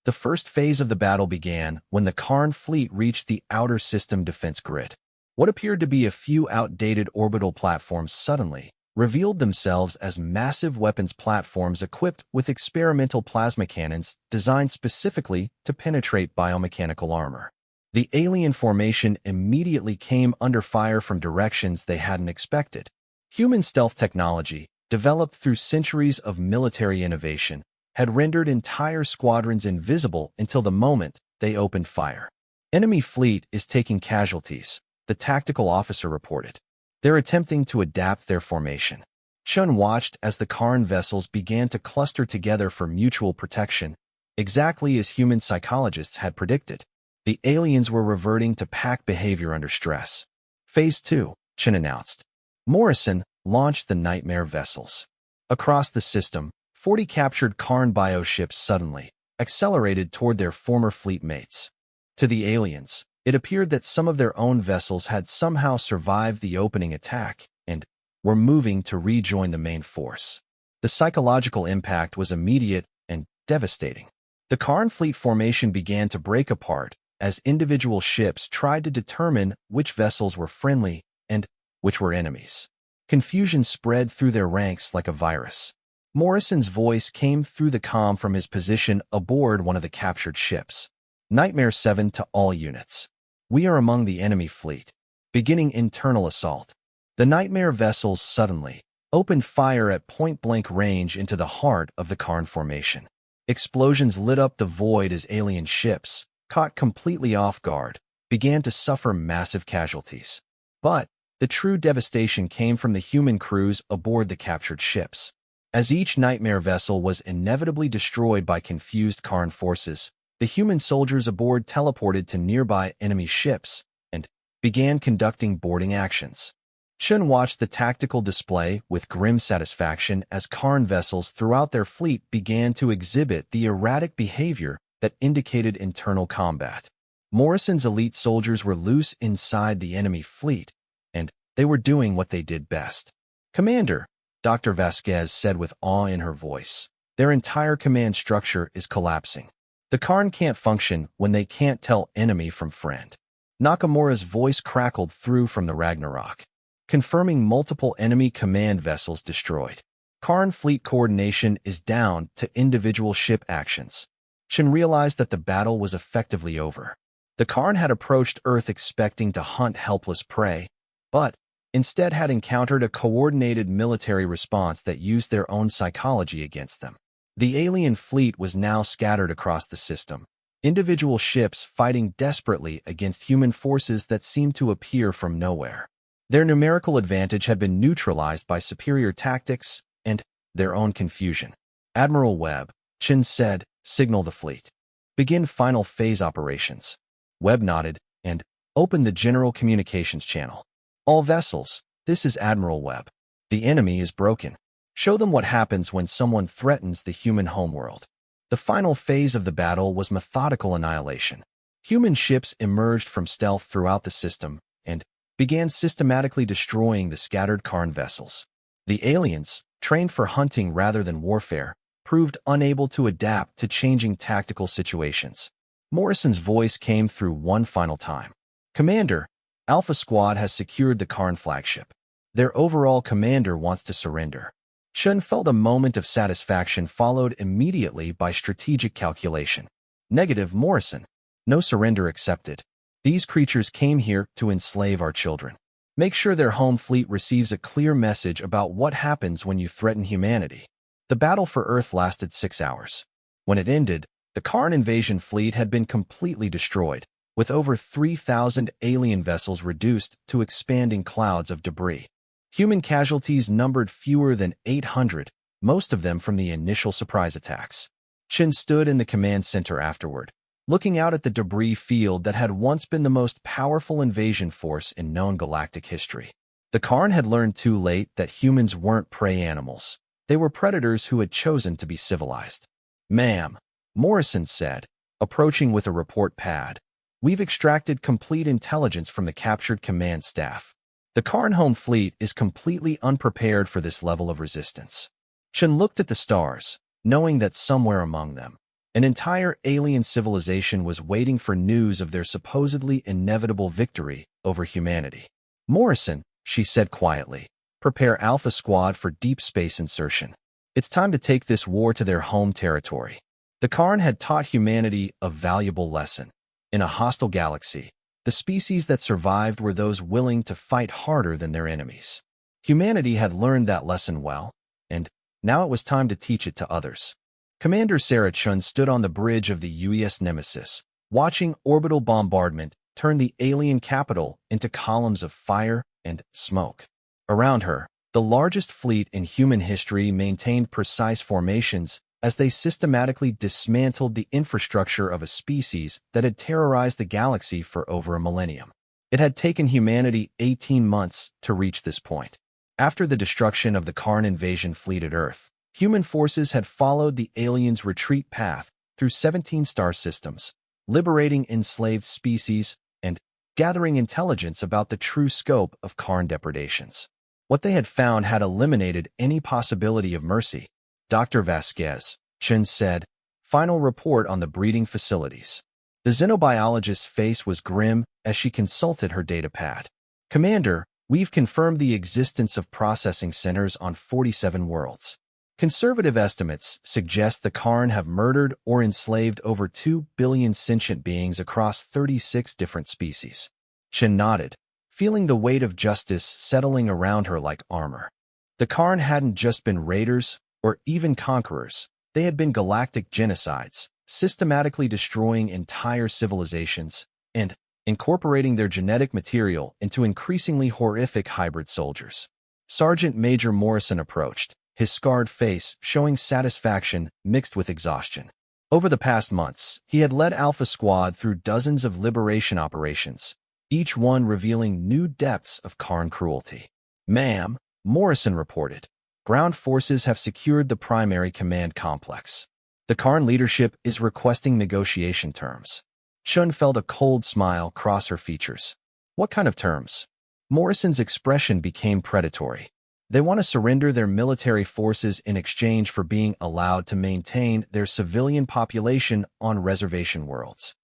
The first phase of the battle began when the Karn fleet reached the outer system defense grid. What appeared to be a few outdated orbital platforms suddenly revealed themselves as massive weapons platforms equipped with experimental plasma cannons designed specifically to penetrate biomechanical armor. The alien formation immediately came under fire from directions they hadn't expected. Human stealth technology, developed through centuries of military innovation, had rendered entire squadrons invisible until the moment they opened fire. "Enemy fleet is taking casualties," the tactical officer reported. "They're attempting to adapt their formation." Chun watched as the Karn vessels began to cluster together for mutual protection, exactly as human psychologists had predicted. The aliens were reverting to pack behavior under stress. "Phase 2, Chen announced. Morrison launched the Nightmare vessels. Across the system, 40 captured Karn bioships suddenly accelerated toward their former fleet mates. To the aliens, it appeared that some of their own vessels had somehow survived the opening attack and were moving to rejoin the main force. The psychological impact was immediate and devastating. The Karn fleet formation began to break apart as individual ships tried to determine which vessels were friendly and which were enemies. Confusion spread through their ranks like a virus. Morrison's voice came through the comm from his position aboard one of the captured ships. "Nightmare 7 to all units. We are among the enemy fleet. Beginning internal assault." The Nightmare vessels suddenly opened fire at point-blank range into the heart of the Karn formation. Explosions lit up the void as alien ships, caught completely off guard, began to suffer massive casualties. But the true devastation came from the human crews aboard the captured ships. As each Nightmare vessel was inevitably destroyed by confused Karn forces, The human soldiers aboard teleported to nearby enemy ships and began conducting boarding actions. Chun watched the tactical display with grim satisfaction as Karn vessels throughout their fleet began to exhibit the erratic behavior that indicated internal combat. Morrison's elite soldiers were loose inside the enemy fleet, and they were doing what they did best. "Commander," Dr. Vasquez said with awe in her voice, "their entire command structure is collapsing. The Karn can't function when they can't tell enemy from friend." Nakamura's voice crackled through from the Ragnarok, confirming multiple enemy command vessels destroyed. Karn fleet coordination is down to individual ship actions. Shin realized that the battle was effectively over. The Karn had approached Earth expecting to hunt helpless prey, but instead had encountered a coordinated military response that used their own psychology against them. The alien fleet was now scattered across the system, individual ships fighting desperately against human forces that seemed to appear from nowhere. Their numerical advantage had been neutralized by superior tactics and their own confusion. "Admiral Webb," Chin said, "signal the fleet. Begin final phase operations." Webb nodded and opened the general communications channel. "All vessels, this is Admiral Webb. The enemy is broken. Show them what happens when someone threatens the human homeworld." The final phase of the battle was methodical annihilation. Human ships emerged from stealth throughout the system and began systematically destroying the scattered Karn vessels. The aliens, trained for hunting rather than warfare, proved unable to adapt to changing tactical situations. Morrison's voice came through one final time. "Commander, Alpha Squad has secured the Karn flagship. Their overall commander wants to surrender." Chun felt a moment of satisfaction followed immediately by strategic calculation. "Negative, Morrison. No surrender accepted. These creatures came here to enslave our children. Make sure their home fleet receives a clear message about what happens when you threaten humanity." The battle for Earth lasted 6 hours. When it ended, the Karn invasion fleet had been completely destroyed, with over 3,000 alien vessels reduced to expanding clouds of debris. Human casualties numbered fewer than 800, most of them from the initial surprise attacks. Chin stood in the command center afterward, looking out at the debris field that had once been the most powerful invasion force in known galactic history. The Karn had learned too late that humans weren't prey animals. They were predators who had chosen to be civilized. "Ma'am," Morrison said, approaching with a report pad, "we've extracted complete intelligence from the captured command staff. The Karn home fleet is completely unprepared for this level of resistance." Chen looked at the stars, knowing that somewhere among them, an entire alien civilization was waiting for news of their supposedly inevitable victory over humanity. "Morrison," she said quietly, "prepare Alpha Squad for deep space insertion. It's time to take this war to their home territory." The Karn had taught humanity a valuable lesson. In a hostile galaxy, the species that survived were those willing to fight harder than their enemies. Humanity had learned that lesson well, and now it was time to teach it to others. Commander Sarah Chun stood on the bridge of the UES Nemesis, watching orbital bombardment turn the alien capital into columns of fire and smoke. Around her, the largest fleet in human history maintained precise formations as they systematically dismantled the infrastructure of a species that had terrorized the galaxy for over a millennium. It had taken humanity 18 months to reach this point. After the destruction of the Karn invasion fleet at Earth, human forces had followed the aliens' retreat path through 17 star systems, liberating enslaved species and gathering intelligence about the true scope of Karn depredations. What they had found had eliminated any possibility of mercy. Dr. Vasquez, Chen said, "Final report on the breeding facilities." The xenobiologist's face was grim as she consulted her datapad. "Commander, we've confirmed the existence of processing centers on 47 worlds. Conservative estimates suggest the Karn have murdered or enslaved over 2 billion sentient beings across 36 different species." Chen nodded, feeling the weight of justice settling around her like armor. The Karn hadn't just been raiders or even conquerors. They had been galactic genocides, systematically destroying entire civilizations and incorporating their genetic material into increasingly horrific hybrid soldiers. Sergeant Major Morrison approached, his scarred face showing satisfaction mixed with exhaustion. Over the past months, he had led Alpha Squad through dozens of liberation operations, each one revealing new depths of Karn cruelty. "Ma'am," Morrison reported, "ground forces have secured the primary command complex. The Karn leadership is requesting negotiation terms." Chun felt a cold smile cross her features. "What kind of terms?" Morrison's expression became predatory. "They want to surrender their military forces in exchange for being allowed to maintain their civilian population on reservation worlds."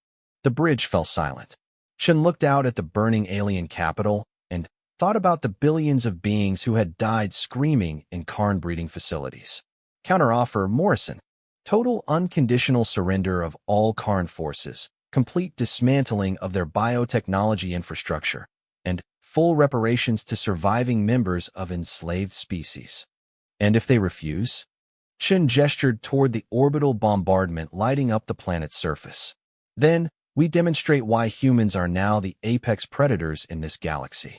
The bridge fell silent. Chun looked out at the burning alien capital and thought about the billions of beings who had died screaming in Karn breeding facilities. Counteroffer, Morrison. Total unconditional surrender of all Karn forces, complete dismantling of their biotechnology infrastructure, and full reparations to surviving members of enslaved species. And if they refuse? Chun gestured toward the orbital bombardment lighting up the planet's surface. "Then, we demonstrate why humans are now the apex predators in this galaxy."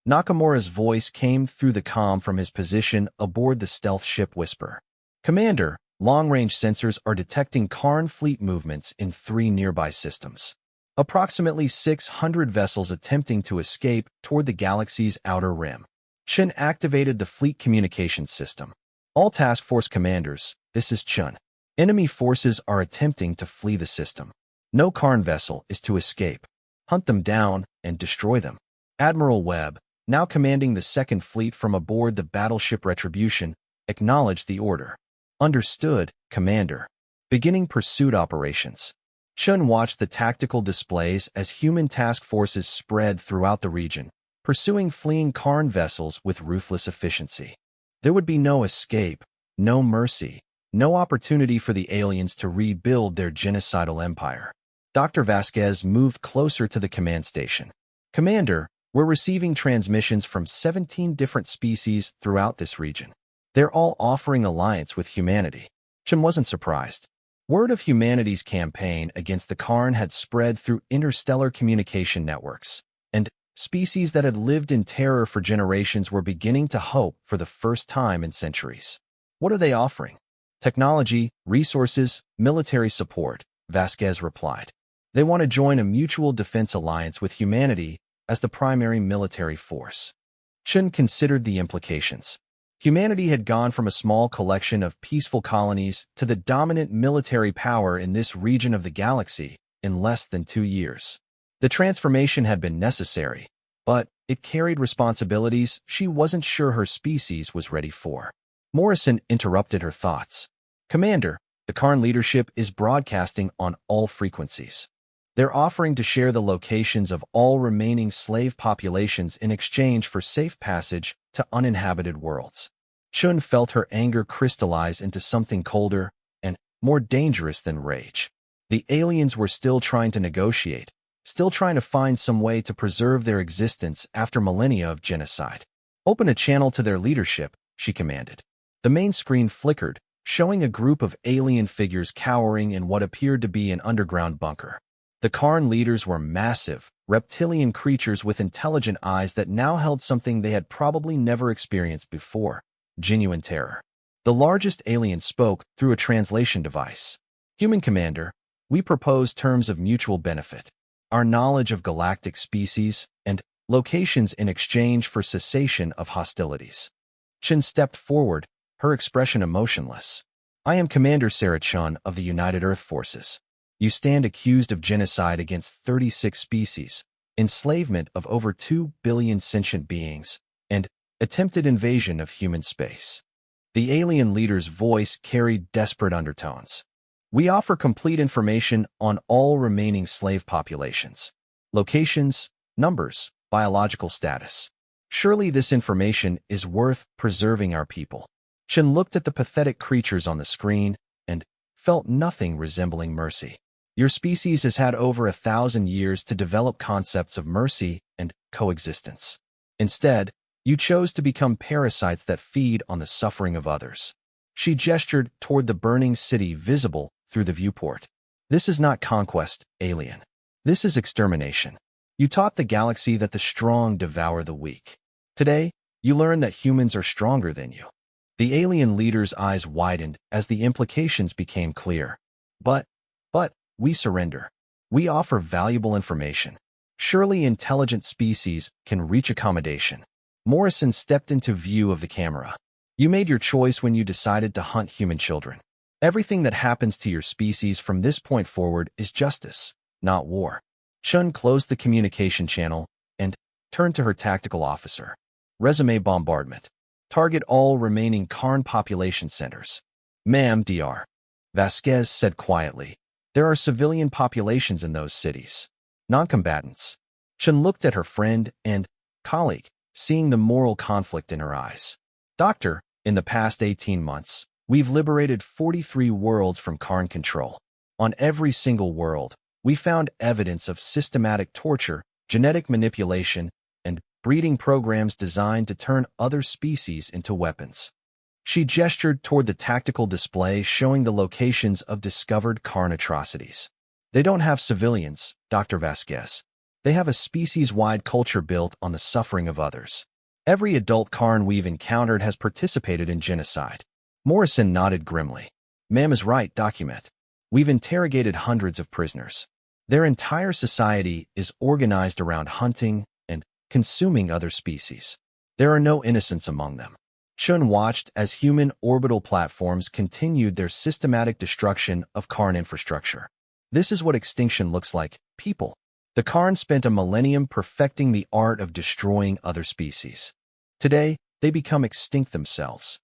Nakamura's voice came through the comm from his position aboard the stealth ship Whisper. "Commander, long-range sensors are detecting Karn fleet movements in 3 nearby systems. Approximately 600 vessels attempting to escape toward the galaxy's outer rim." Chun activated the fleet communications system. "All task force commanders, this is Chun. Enemy forces are attempting to flee the system. No Karn vessel is to escape. Hunt them down and destroy them." Admiral Webb, now commanding the Second Fleet from aboard the battleship Retribution, acknowledged the order. "Understood, Commander." Beginning pursuit operations. Chun watched the tactical displays as human task forces spread throughout the region, pursuing fleeing Karn vessels with ruthless efficiency. There would be no escape, no mercy, no opportunity for the aliens to rebuild their genocidal empire. Dr. Vasquez moved closer to the command station. "Commander, we're receiving transmissions from 17 different species throughout this region. They're all offering alliance with humanity." Chun wasn't surprised. Word of humanity's campaign against the Karn had spread through interstellar communication networks, and species that had lived in terror for generations were beginning to hope for the first time in centuries. "What are they offering?" "Technology, resources, military support," Vasquez replied. "They want to join a mutual defense alliance with humanity as the primary military force." Chun considered the implications. Humanity had gone from a small collection of peaceful colonies to the dominant military power in this region of the galaxy in less than 2 years. The transformation had been necessary, but it carried responsibilities she wasn't sure her species was ready for. Morrison interrupted her thoughts. "Commander, the Karn leadership is broadcasting on all frequencies. They're offering to share the locations of all remaining slave populations in exchange for safe passage to uninhabited worlds." Chun felt her anger crystallize into something colder and more dangerous than rage. The aliens were still trying to negotiate, still trying to find some way to preserve their existence after millennia of genocide. "Open a channel to their leadership," she commanded. The main screen flickered, showing a group of alien figures cowering in what appeared to be an underground bunker. The Karn leaders were massive, reptilian creatures with intelligent eyes that now held something they had probably never experienced before: genuine terror. The largest alien spoke through a translation device. "Human Commander, we propose terms of mutual benefit. Our knowledge of galactic species and locations in exchange for cessation of hostilities." Chun stepped forward, her expression emotionless. "I am Commander Sarah Chun of the United Earth Forces. You stand accused of genocide against 36 species, enslavement of over 2 billion sentient beings, and attempted invasion of human space." The alien leader's voice carried desperate undertones. "We offer complete information on all remaining slave populations. Locations, numbers, biological status. Surely this information is worth preserving our people." Chun looked at the pathetic creatures on the screen and felt nothing resembling mercy. "Your species has had over 1,000 years to develop concepts of mercy and coexistence. Instead, you chose to become parasites that feed on the suffering of others." She gestured toward the burning city visible through the viewport. "This is not conquest, alien. This is extermination. You taught the galaxy that the strong devour the weak. Today, you learn that humans are stronger than you." The alien leader's eyes widened as the implications became clear. "But we surrender. We offer valuable information. Surely intelligent species can reach accommodation. Morrison stepped into view of the camera. You made your choice when you decided to hunt human children. Everything that happens to your species from this point forward is justice, not war. Chun closed the communication channel and turned to her tactical officer. Resume bombardment. Target all remaining Karn population centers. Ma'am, Dr. Vasquez said quietly. There are civilian populations in those cities. Non-combatants. Chun looked at her friend and colleague, seeing the moral conflict in her eyes. Doctor, in the past 18 months, we've liberated 43 worlds from Karn control. On every single world, we found evidence of systematic torture, genetic manipulation, and breeding programs designed to turn other species into weapons. She gestured toward the tactical display showing the locations of discovered Karn atrocities. They don't have civilians, Dr. Vasquez. They have a species-wide culture built on the suffering of others. Every adult Karn we've encountered has participated in genocide. Morrison nodded grimly. Ma'am is right, document. We've interrogated hundreds of prisoners. Their entire society is organized around hunting and consuming other species. There are no innocents among them. Chun watched as human orbital platforms continued their systematic destruction of Karn infrastructure. This is what extinction looks like, people. The Karn spent a millennium perfecting the art of destroying other species. Today, they become extinct themselves.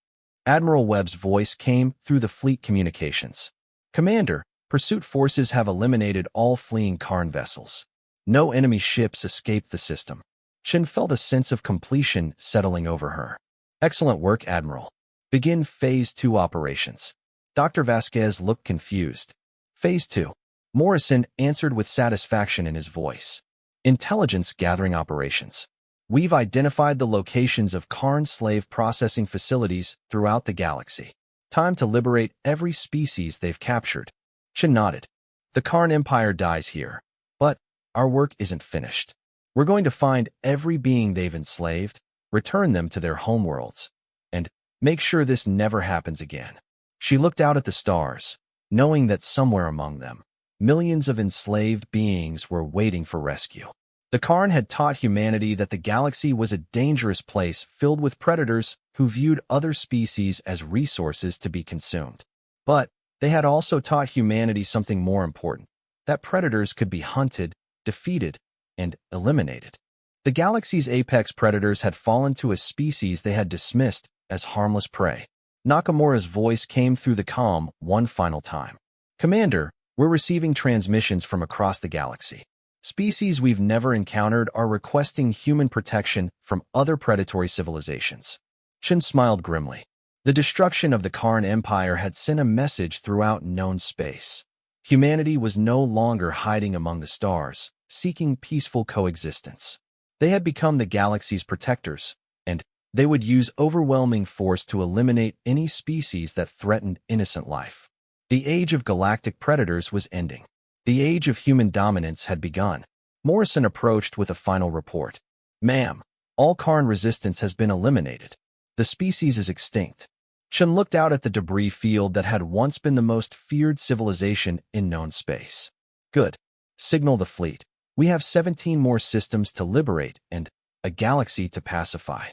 Admiral Webb's voice came through the fleet communications. Commander, pursuit forces have eliminated all fleeing Karn vessels. No enemy ships escaped the system. Chun felt a sense of completion settling over her. Excellent work, Admiral. Begin Phase 2 operations. Dr. Vasquez looked confused. Phase 2. Morrison answered with satisfaction in his voice. Intelligence gathering operations. We've identified the locations of Karn slave processing facilities throughout the galaxy. Time to liberate every species they've captured. Chun nodded. The Karn Empire dies here. But our work isn't finished. We're going to find every being they've enslaved, return them to their homeworlds, and make sure this never happens again. She looked out at the stars, knowing that somewhere among them, millions of enslaved beings were waiting for rescue. The Karn had taught humanity that the galaxy was a dangerous place filled with predators who viewed other species as resources to be consumed. But they had also taught humanity something more important, that predators could be hunted, defeated, and eliminated. The galaxy's apex predators had fallen to a species they had dismissed as harmless prey. Nakamura's voice came through the comm one final time. Commander, we're receiving transmissions from across the galaxy. Species we've never encountered are requesting human protection from other predatory civilizations. Chun smiled grimly. The destruction of the Karn Empire had sent a message throughout known space. Humanity was no longer hiding among the stars, seeking peaceful coexistence. They had become the galaxy's protectors, and they would use overwhelming force to eliminate any species that threatened innocent life. The age of galactic predators was ending. The age of human dominance had begun. Morrison approached with a final report. Ma'am, all Karn resistance has been eliminated. The species is extinct. Chun looked out at the debris field that had once been the most feared civilization in known space. Good. Signal the fleet. We have 17 more systems to liberate and a galaxy to pacify.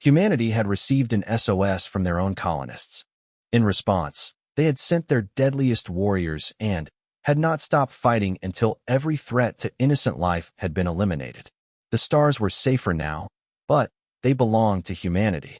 Humanity had received an SOS from their own colonists. In response, they had sent their deadliest warriors and had not stopped fighting until every threat to innocent life had been eliminated. The stars were safer now, but they belonged to humanity.